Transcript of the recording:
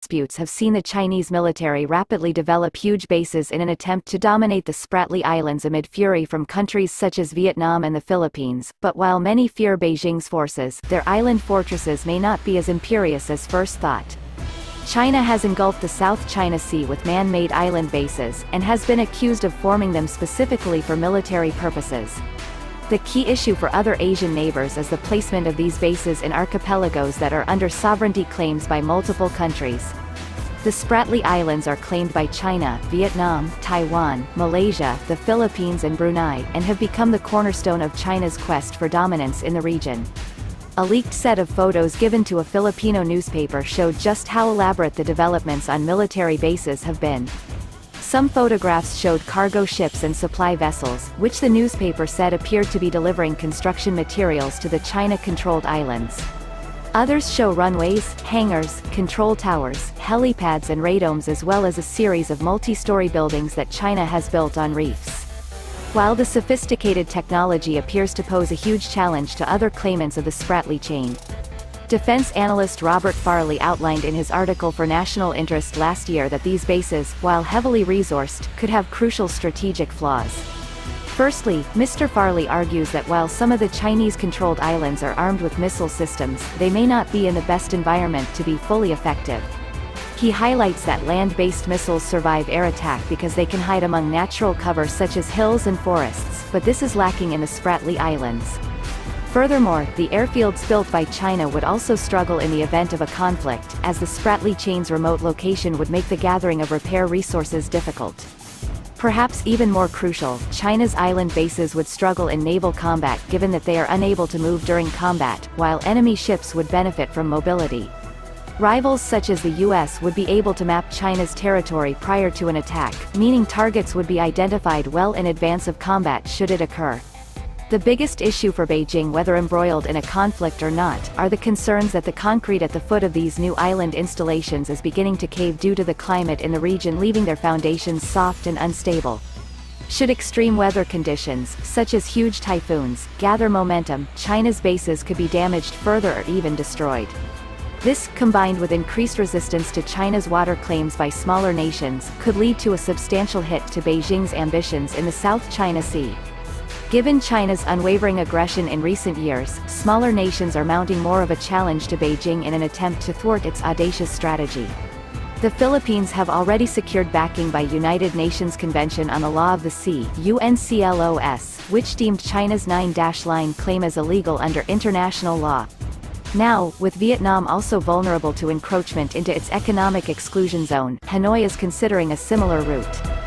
disputes have seen the Chinese military rapidly develop huge bases in an attempt to dominate the Spratly Islands amid fury from countries such as Vietnam and the Philippines, but while many fear Beijing's forces, their island fortresses may not be as imperious as first thought. China has engulfed the South China Sea with man-made island bases, and has been accused of forming them specifically for military purposes. The key issue for other Asian neighbors is the placement of these bases in archipelagos that are under sovereignty claims by multiple countries. The Spratly Islands are claimed by China, Vietnam, Taiwan, Malaysia, the Philippines and Brunei, and have become the cornerstone of China's quest for dominance in the region. A leaked set of photos given to a Filipino newspaper showed just how elaborate the developments on military bases have been. Some photographs showed cargo ships and supply vessels, which the newspaper said appeared to be delivering construction materials to the China-controlled islands. Others show runways, hangars, control towers, helipads and radomes, as well as a series of multi-story buildings that China has built on reefs. While the sophisticated technology appears to pose a huge challenge to other claimants of the Spratly chain, defense analyst Robert Farley outlined in his article for National Interest last year that these bases, while heavily resourced, could have crucial strategic flaws. Firstly, Mr. Farley argues that while some of the Chinese-controlled islands are armed with missile systems, they may not be in the best environment to be fully effective. He highlights that land-based missiles survive air attack because they can hide among natural cover such as hills and forests, but this is lacking in the Spratly Islands. Furthermore, the airfields built by China would also struggle in the event of a conflict, as the Spratly chain's remote location would make the gathering of repair resources difficult. Perhaps even more crucial, China's island bases would struggle in naval combat given that they are unable to move during combat, while enemy ships would benefit from mobility. Rivals such as the US would be able to map China's territory prior to an attack, meaning targets would be identified well in advance of combat should it occur. The biggest issue for Beijing, whether embroiled in a conflict or not, are the concerns that the concrete at the foot of these new island installations is beginning to cave due to the climate in the region, leaving their foundations soft and unstable. Should extreme weather conditions, such as huge typhoons, gather momentum, China's bases could be damaged further or even destroyed. This, combined with increased resistance to China's water claims by smaller nations, could lead to a substantial hit to Beijing's ambitions in the South China Sea. Given China's unwavering aggression in recent years, smaller nations are mounting more of a challenge to Beijing in an attempt to thwart its audacious strategy. The Philippines have already secured backing by United Nations Convention on the Law of the Sea (UNCLOS), which deemed China's 9-line claim as illegal under international law. Now, with Vietnam also vulnerable to encroachment into its economic exclusion zone, Hanoi is considering a similar route.